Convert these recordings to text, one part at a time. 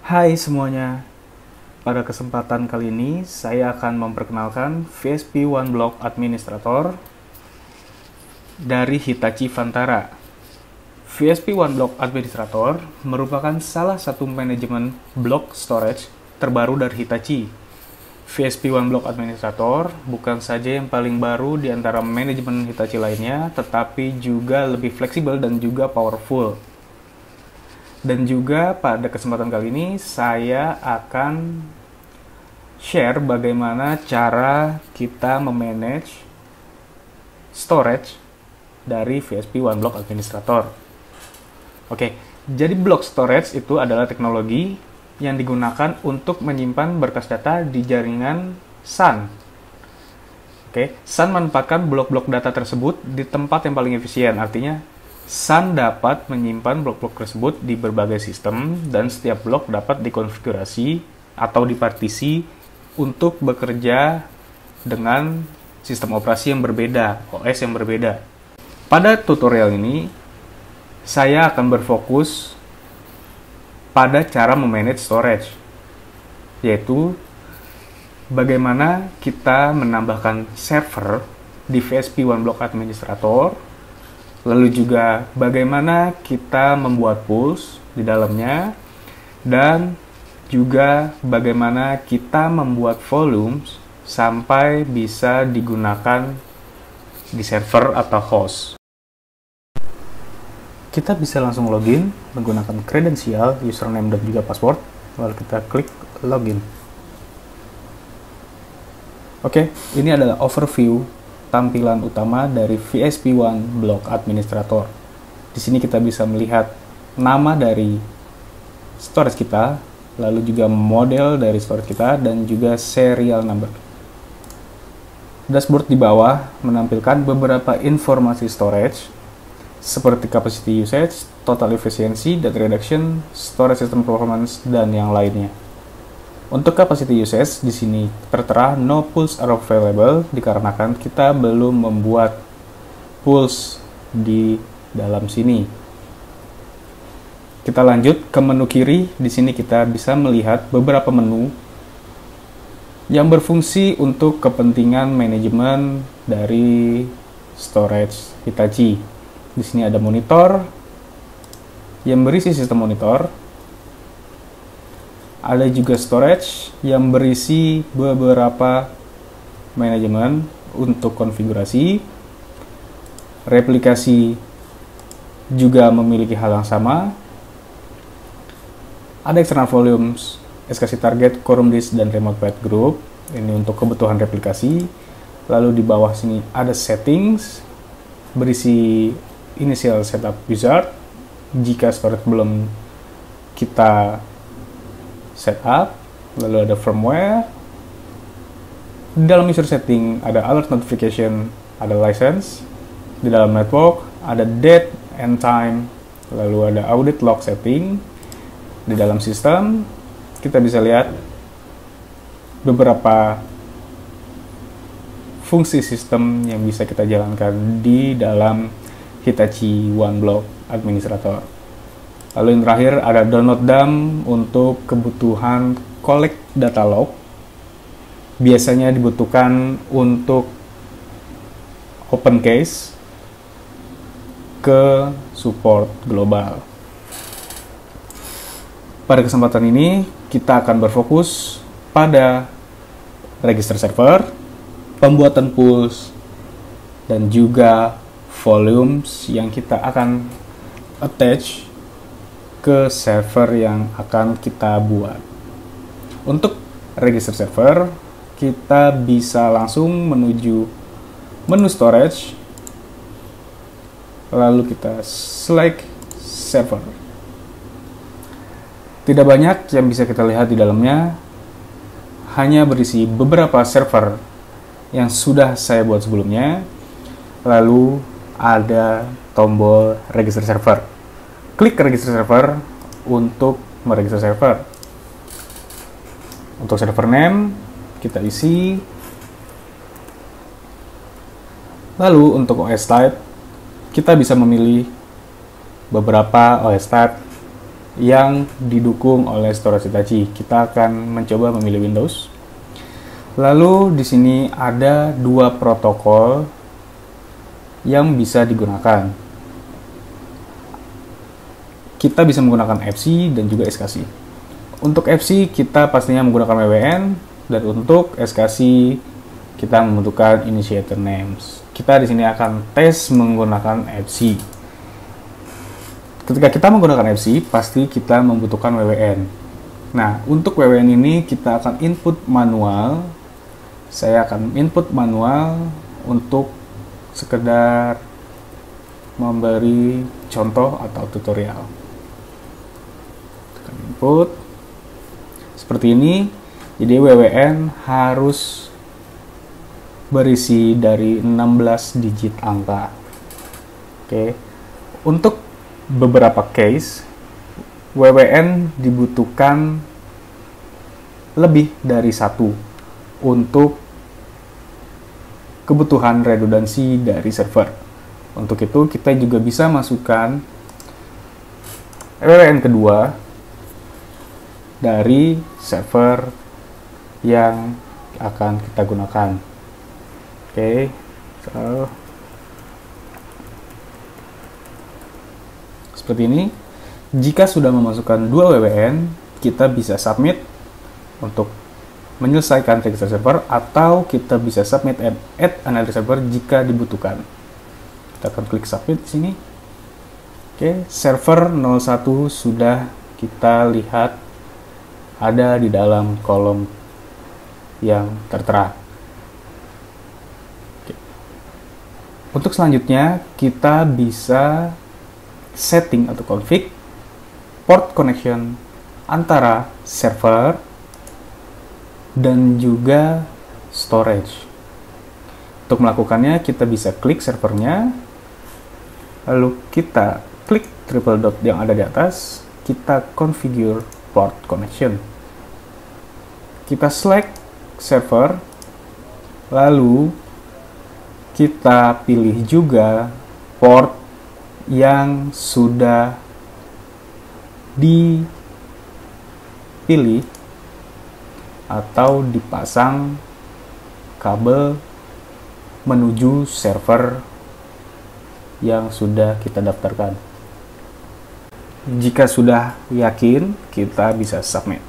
Hai semuanya, pada kesempatan kali ini saya akan memperkenalkan VSP OneBlock Administrator dari Hitachi Vantara. VSP OneBlock Administrator merupakan salah satu manajemen block storage terbaru dari Hitachi. VSP OneBlock Administrator bukan saja yang paling baru di antara manajemen Hitachi lainnya, tetapi juga lebih fleksibel dan juga powerful. Dan juga pada kesempatan kali ini saya akan share bagaimana cara kita memanage storage dari VSP OneBlock Administrator. Oke, jadi block storage itu adalah teknologi yang digunakan untuk menyimpan berkas data di jaringan SAN. Oke, SAN menempatkan blok-blok data tersebut di tempat yang paling efisien, artinya SAN dapat menyimpan blok-blok tersebut di berbagai sistem dan setiap blok dapat dikonfigurasi atau dipartisi untuk bekerja dengan sistem operasi yang berbeda, OS yang berbeda. Pada tutorial ini, saya akan berfokus pada cara memanage storage, yaitu bagaimana kita menambahkan server di VSP OneBlock Administrator, lalu juga bagaimana kita membuat pools di dalamnya, dan juga bagaimana kita membuat volumes sampai bisa digunakan di server atau host. Kita bisa langsung login menggunakan kredensial, username dan juga password, lalu kita klik login. Oke, ini adalah overview tampilan utama dari VSP OneBlock Administrator. Di sini kita bisa melihat nama dari storage kita, lalu juga model dari storage kita, dan juga serial number. Dashboard di bawah menampilkan beberapa informasi storage, seperti capacity usage, total efficiency, data reduction, storage system performance, dan yang lainnya. Untuk capacity usage, di sini tertera no pools are available dikarenakan kita belum membuat pools di dalam sini. Kita lanjut ke menu kiri. Di sini kita bisa melihat beberapa menu yang berfungsi untuk kepentingan manajemen dari storage Hitachi. Di sini ada monitor yang berisi sistem monitor. Ada juga storage yang berisi beberapa manajemen untuk konfigurasi. Replikasi juga memiliki hal yang sama. Ada external volumes, SKC target, quorum disk, dan remote pad group. Ini untuk kebutuhan replikasi. Lalu di bawah sini ada settings, berisi initial setup wizard jika storage belum kita setup. Lalu ada firmware. Di dalam user setting ada alert notification, ada license. Di dalam network ada date and time, lalu ada audit log setting. Di dalam sistem kita bisa lihat beberapa fungsi sistem yang bisa kita jalankan di dalam Hitachi OneBlock Administrator. Lalu yang terakhir ada download dump untuk kebutuhan collect data log. Biasanya dibutuhkan untuk open case ke support global. Pada kesempatan ini kita akan berfokus pada register server, pembuatan pools, dan juga volumes yang kita akan attach ke server yang akan kita buat. Untuk register server, kita bisa langsung menuju menu storage, lalu kita select server. Tidak banyak yang bisa kita lihat di dalamnya, hanya berisi beberapa server yang sudah saya buat sebelumnya. Lalu ada tombol register server. Klik register server untuk meregister server. Untuk server name kita isi. Lalu untuk OS type kita bisa memilih beberapa OS type yang didukung oleh storage Hitachi. Kita akan mencoba memilih Windows. Lalu di sini ada dua protokol yang bisa digunakan. Kita bisa menggunakan FC dan juga SKC. Untuk FC kita pastinya menggunakan WWN, dan untuk SKC kita membutuhkan initiator names. Kita di sini akan tes menggunakan FC. Ketika kita menggunakan FC, pasti kita membutuhkan WWN. Nah, untuk WWN ini kita akan input manual. Saya akan input manual untuk sekedar memberi contoh atau tutorial. Tekan input. Seperti ini. Jadi WWN harus berisi dari 16 digit angka. Oke. Untuk beberapa case, WWN dibutuhkan lebih dari satu untuk kebutuhan redundansi dari server. Untuk itu kita juga bisa masukkan WWN kedua dari server yang akan kita gunakan. Oke, seperti ini. Jika sudah memasukkan dua WWN, kita bisa submit untuk menyelesaikan register server, atau kita bisa submit and add another server jika dibutuhkan. Kita akan klik submit di sini. Oke, server 01 sudah kita lihat ada di dalam kolom yang tertera. Oke. Untuk selanjutnya kita bisa setting atau config port connection antara server dan juga storage. Untuk melakukannya kita bisa klik servernya, lalu kita klik triple dot yang ada di atas, kita configure port connection. Kita select server, lalu kita pilih juga port yang sudah dipilih atau dipasang kabel menuju server yang sudah kita daftarkan. Jika sudah yakin, kita bisa submit.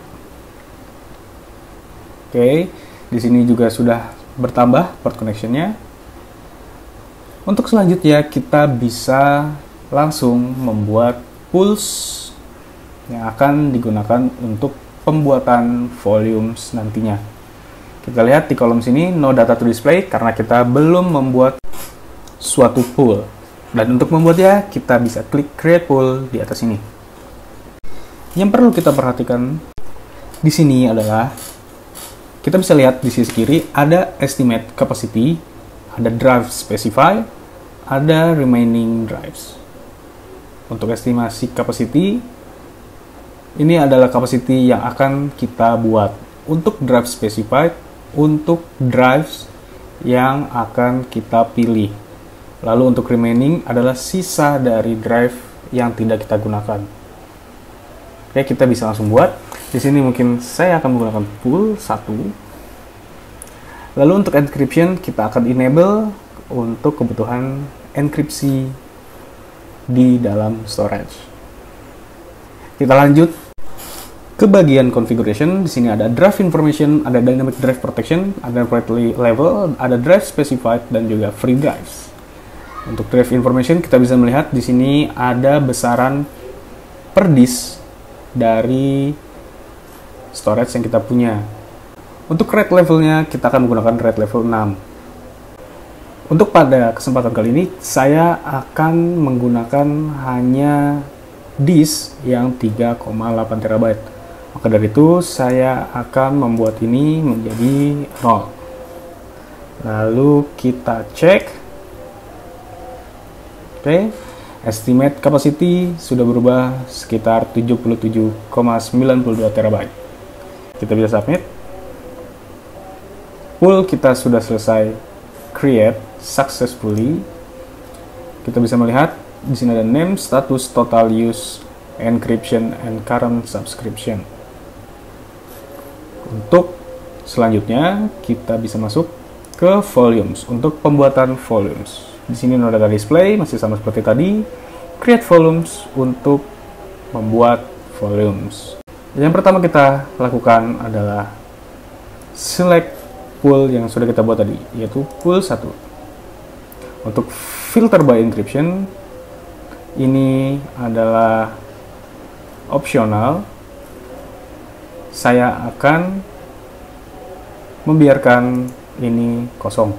Oke, di sini juga sudah bertambah port connection-nya. Untuk selanjutnya kita bisa langsung membuat pools yang akan digunakan untuk pembuatan volumes nantinya. Kita lihat di kolom sini no data to display karena kita belum membuat suatu pool. Dan untuk membuatnya kita bisa klik create pool di atas ini. Yang perlu kita perhatikan di sini adalah kita bisa lihat di sisi kiri ada estimate capacity, ada drive specify, ada remaining drives. Untuk estimasi capacity, ini adalah capacity yang akan kita buat. Untuk drive specified, untuk drives yang akan kita pilih. Lalu untuk remaining adalah sisa dari drive yang tidak kita gunakan. Oke, kita bisa langsung buat. Di sini mungkin saya akan menggunakan pool 1. Lalu untuk encryption, kita akan enable untuk kebutuhan enkripsi di dalam storage. Kita lanjut ke bagian configuration. Di sini ada drive information, ada dynamic drive protection, ada write level, ada drive specified, dan juga free drives. Untuk drive information kita bisa melihat di sini ada besaran per disk dari storage yang kita punya. Untuk write levelnya kita akan menggunakan write level 6. Untuk pada kesempatan kali ini, saya akan menggunakan hanya disk yang 3,8 TB. Maka dari itu, saya akan membuat ini menjadi 0. Lalu kita cek. Oke, estimate capacity sudah berubah sekitar 77,92 TB. Kita bisa submit. Pool kita sudah selesai create successfully. Kita bisa melihat di sini ada name, status, total use, encryption, and current subscription. Untuk selanjutnya kita bisa masuk ke volumes untuk pembuatan volumes. Di sini ada display masih sama seperti tadi. Create volumes untuk membuat volumes. Yang pertama kita lakukan adalah select pool yang sudah kita buat tadi, yaitu pool 1. Untuk filter by encryption ini adalah opsional. Saya akan membiarkan ini kosong.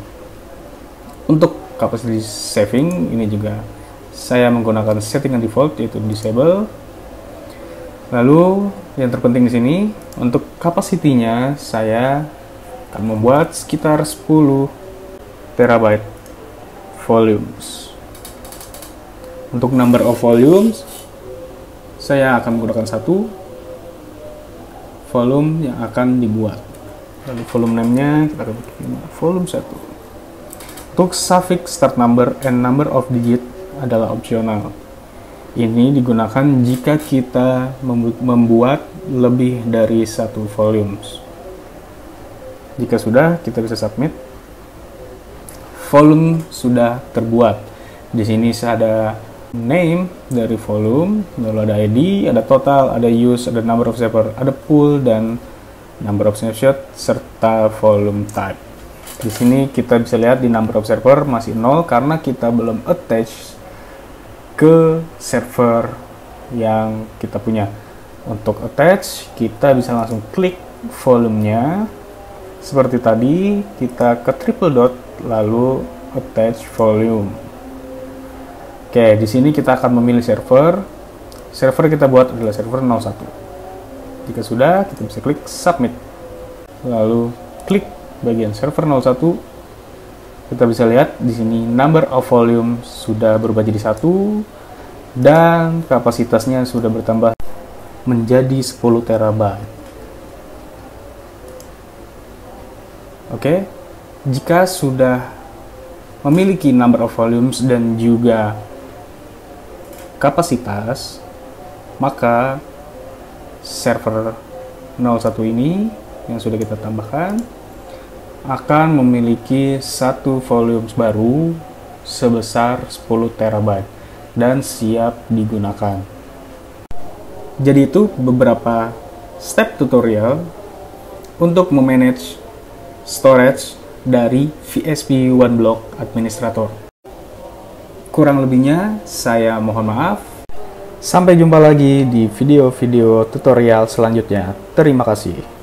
Untuk capacity saving ini juga saya menggunakan settingan default, yaitu disable. Lalu yang terpenting di sini untuk kapasitinya saya akan membuat sekitar 10 terabyte volumes. Untuk number of volumes saya akan menggunakan 1 volume yang akan dibuat. Lalu volume name-nya kita akan bikin volume 1. Untuk suffix start number and number of digit adalah opsional. Ini digunakan jika kita membuat lebih dari 1 volumes. Jika sudah, kita bisa submit. Volume sudah terbuat. Di sini ada name dari volume, lalu ada ID, ada total, ada use, ada number of server, ada pool, dan number of snapshot, serta volume type. Di sini kita bisa lihat di number of server masih 0 karena kita belum attach ke server yang kita punya. Untuk attach, kita bisa langsung klik volumenya. Seperti tadi, kita ke triple dot, lalu attach volume. Oke, di sini kita akan memilih server. Server kita buat adalah server 01. Jika sudah, kita bisa klik submit. Lalu klik bagian server 01. Kita bisa lihat di sini number of volume sudah berubah jadi 1 dan kapasitasnya sudah bertambah menjadi 10 terabyte. Oke, jika sudah memiliki number of volumes dan juga kapasitas, maka server 01 ini yang sudah kita tambahkan akan memiliki 1 volumes baru sebesar 10 terabyte dan siap digunakan. Jadi itu beberapa step tutorial untuk memanage storage dari VSP OneBlock Administrator. Kurang lebihnya saya mohon maaf. Sampai jumpa lagi di video-video tutorial selanjutnya. Terima kasih.